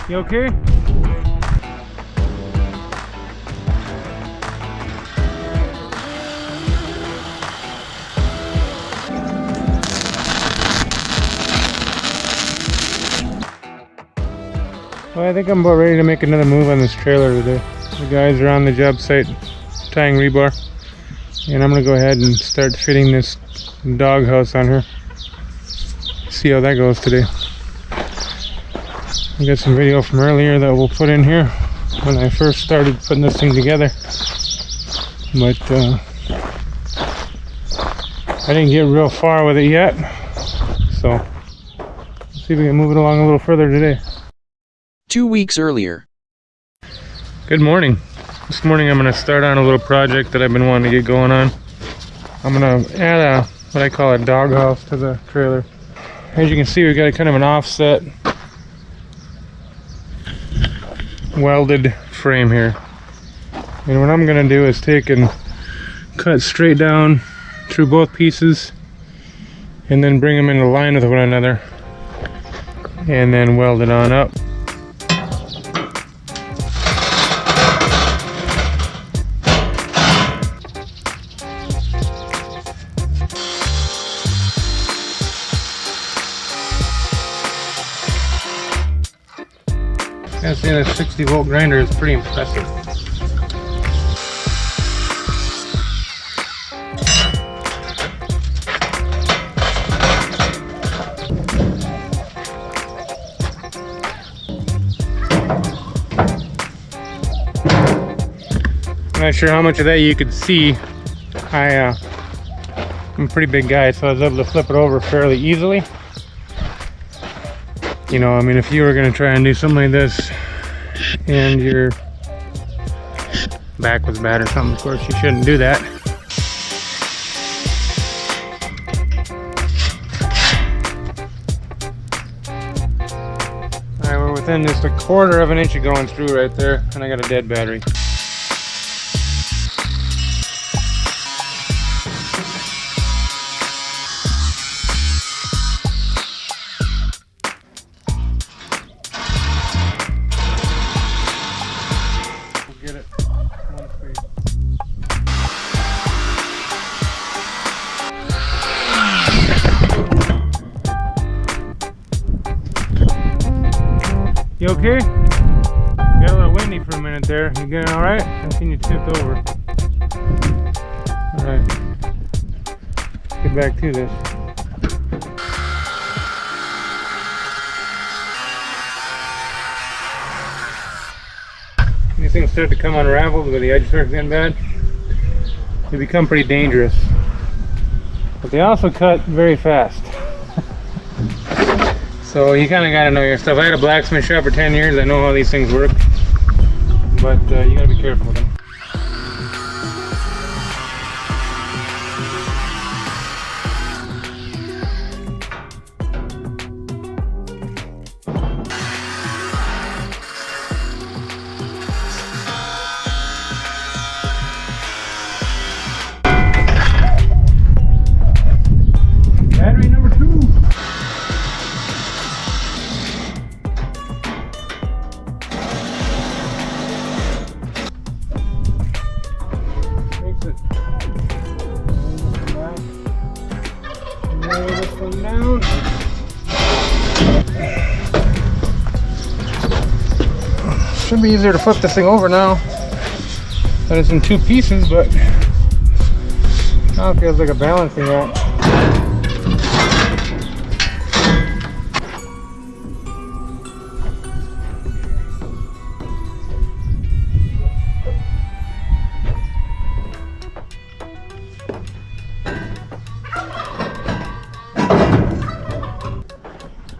You okay? Well, I think I'm about ready to make another move on this trailer today. The guys are on the job site tying rebar, and I'm gonna go ahead and start fitting this doghouse on her. See how that goes today. I got some video from earlier that we'll put in here when I first started putting this thing together, but I didn't get real far with it yet, so let's see if we can move it along a little further today. 2 weeks earlier. Good morning. This morning I'm going to start on a little project that I've been wanting to get going on. I'm going to add what I call a doghouse to the trailer. As you can see, we've got kind of an offset welded frame here. And what I'm going to do is take and cut straight down through both pieces and then bring them into line with one another and then weld it on up. I say that 60-volt grinder is pretty impressive. I'm not sure how much of that you could see. I'm a pretty big guy, so I was able to flip it over fairly easily. You know, I mean, if you were going to try and do something like this and your back was bad or something, of course you shouldn't do that. Alright, we're within just a quarter of an inch of going through right there, and I got a dead battery. You okay? Got a little windy for a minute there. You getting alright? I seen you tipped over. Alright. Let's get back to this. These things start to come unraveled where the edge starts getting bad. They become pretty dangerous. But they also cut very fast. So you kind of got to know your stuff. I had a blacksmith shop for 10 years. I know how these things work. But you got to be careful with them. Battery number 2. Down. Should be easier to flip this thing over now that it's in 2 pieces, but now it feels like a balancing act.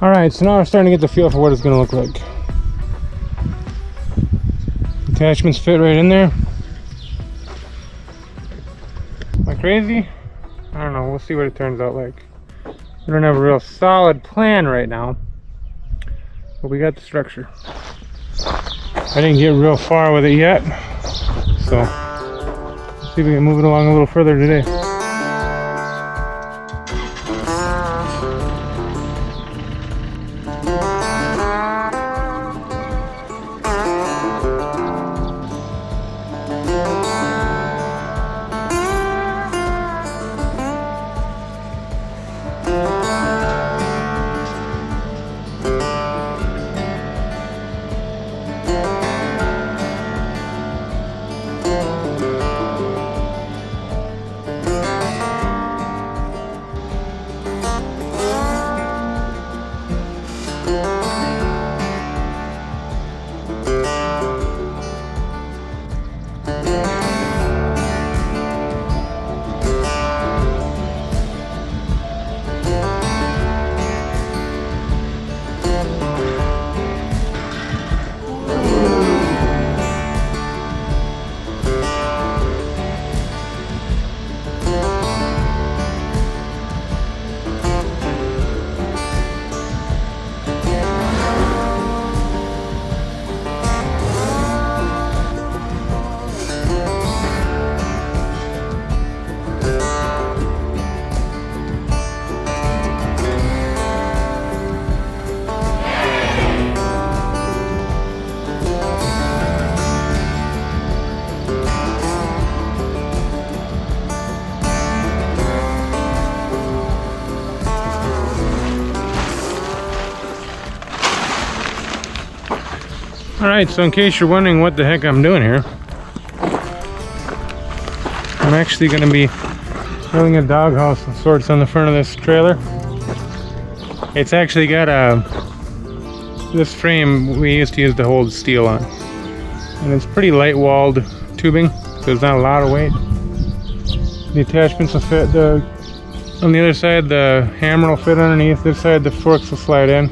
Alright, so now we're starting to get the feel for what it's going to look like. Attachments fit right in there. Am I crazy? I don't know, we'll see what it turns out like. We don't have a real solid plan right now, but we got the structure. I didn't get real far with it yet, so let's see if we can move it along a little further today. Alright, so in case you're wondering what the heck I'm doing here, I'm actually going to be building a doghouse of sorts on the front of this trailer. It's actually got this frame we used to use to hold steel on. And it's pretty light walled tubing, so there's not a lot of weight. The attachments will fit. On the other side, the hammer will fit underneath. This side, the forks will slide in.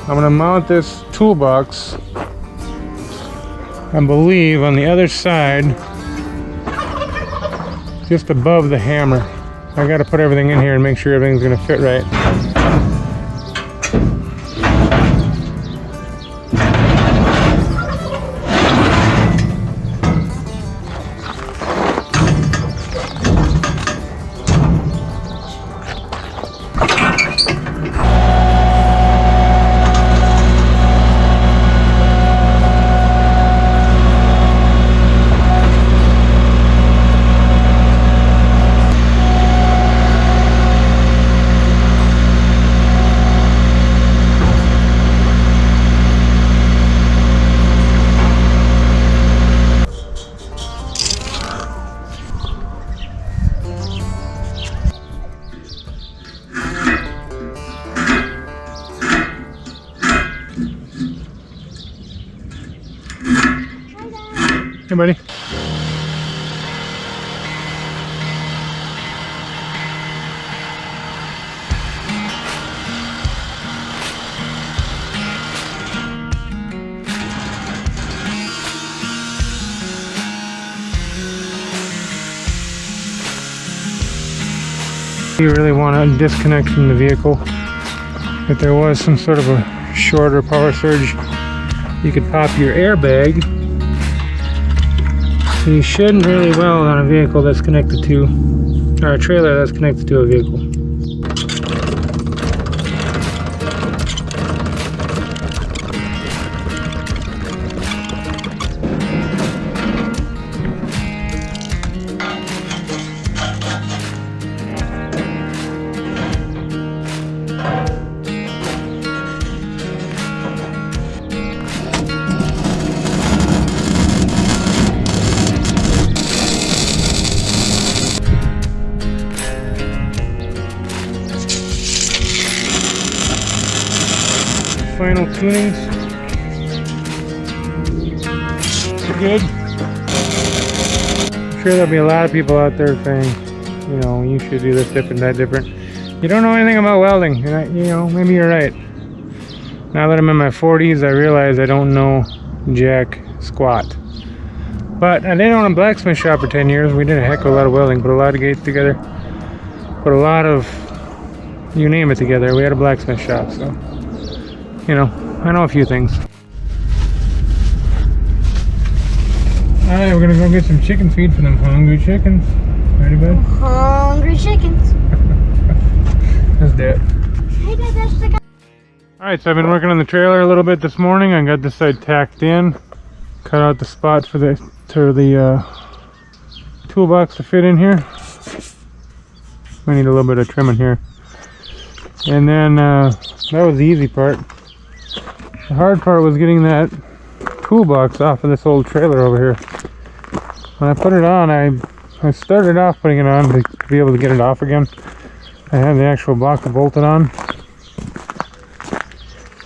I'm going to mount this toolbox, I believe, on the other side, just above the hammer. I got to put everything in here and make sure everything's going to fit right. Hey, buddy. You really want to disconnect from the vehicle. If there was some sort of a short or power surge, you could pop your airbag. So you shouldn't really weld on a vehicle that's connected to, or a trailer that's connected to a vehicle. Final tunings. Good. I'm sure there'll be a lot of people out there saying, you know, you should do this different, that different. You don't know anything about welding. You know, maybe you're right. Now that I'm in my 40s, I realize I don't know jack squat. But I did own a blacksmith shop for 10 years. We did a heck of a lot of welding, put a lot of gates together, put a lot of, you name it, together. We had a blacksmith shop, so. You know, I know a few things. Alright, we're gonna go get some chicken feed for them hungry chickens. Ready, bud? Hungry chickens. Let's do it. Hey guys, that's the guy. Alright, so I've been working on the trailer a little bit this morning. I got this side tacked in. Cut out the spot for the toolbox to fit in here. We need a little bit of trimming here. And then that was the easy part. The hard part was getting that toolbox off of this old trailer over here. When I put it on, I started off putting it on to be able to get it off again. I had the actual box bolted on.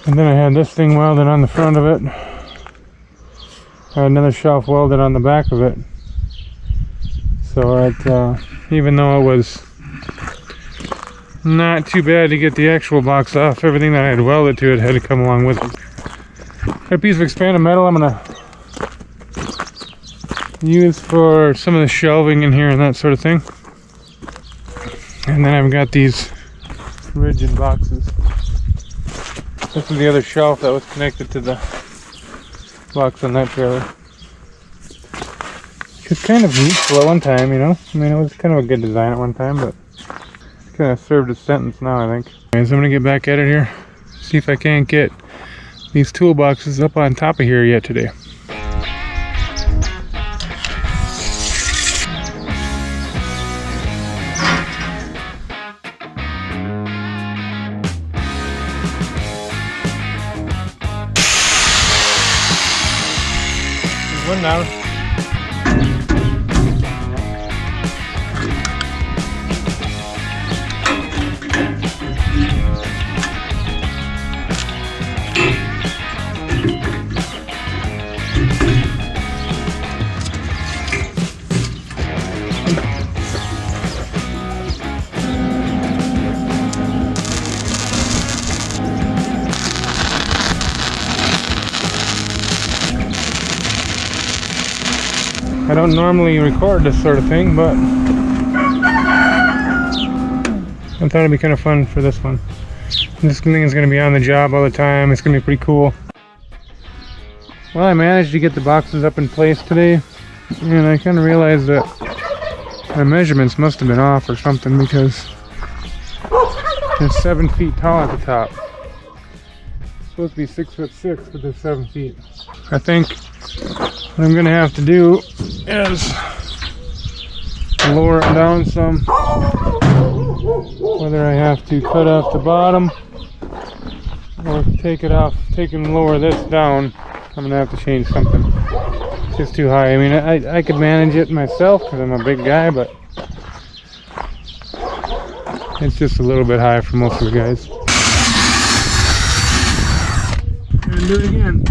And then I had this thing welded on the front of it. I had another shelf welded on the back of it. So it, even though it was not too bad to get the actual box off, everything that I had welded to it had to come along with it. Got a piece of expanded metal I'm gonna use for some of the shelving in here and that sort of thing. And then I've got these rigid boxes. This is the other shelf that was connected to the box on that trailer. It's kind of useful at one time, you know. I mean, it was kind of a good design at one time, but it's kind of served its sentence now, I think. Okay, so I'm gonna get back at it here. See if I can't get these toolboxes up on top of here yet today. Coming down. I don't normally record this sort of thing, but I thought it'd be kind of fun for this one. This thing is going to be on the job all the time. It's going to be pretty cool. Well, I managed to get the boxes up in place today, and I kind of realized that my measurements must have been off or something, because it's 7 feet tall at the top. It's supposed to be 6'6", but it's 7 feet. I think what I'm going to have to do is lower it down some. Whether I have to cut off the bottom or take it off, and lower this down, I'm going to have to change something. It's just too high. I mean, I could manage it myself because I'm a big guy, but it's just a little bit high for most of the guys. And do it again.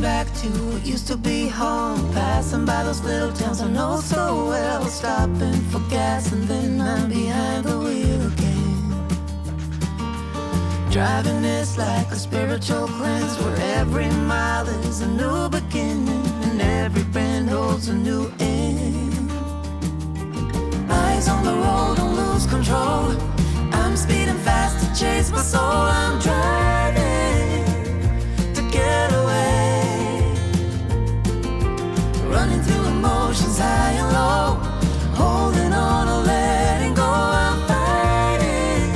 Back to what used to be home, passing by those little towns I know so well, stopping for gas and then I'm behind the wheel again. Driving is like a spiritual cleanse, where every mile is a new beginning and every bend holds a new end. Eyes on the road, don't lose control. I'm speeding fast to chase my soul. I'm driving to get away, running through emotions high and low, holding on or letting go. I'm fighting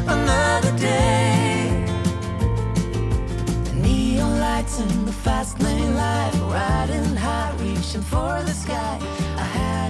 another day. The neon lights in the fast lane life, riding high, reaching for the sky. I have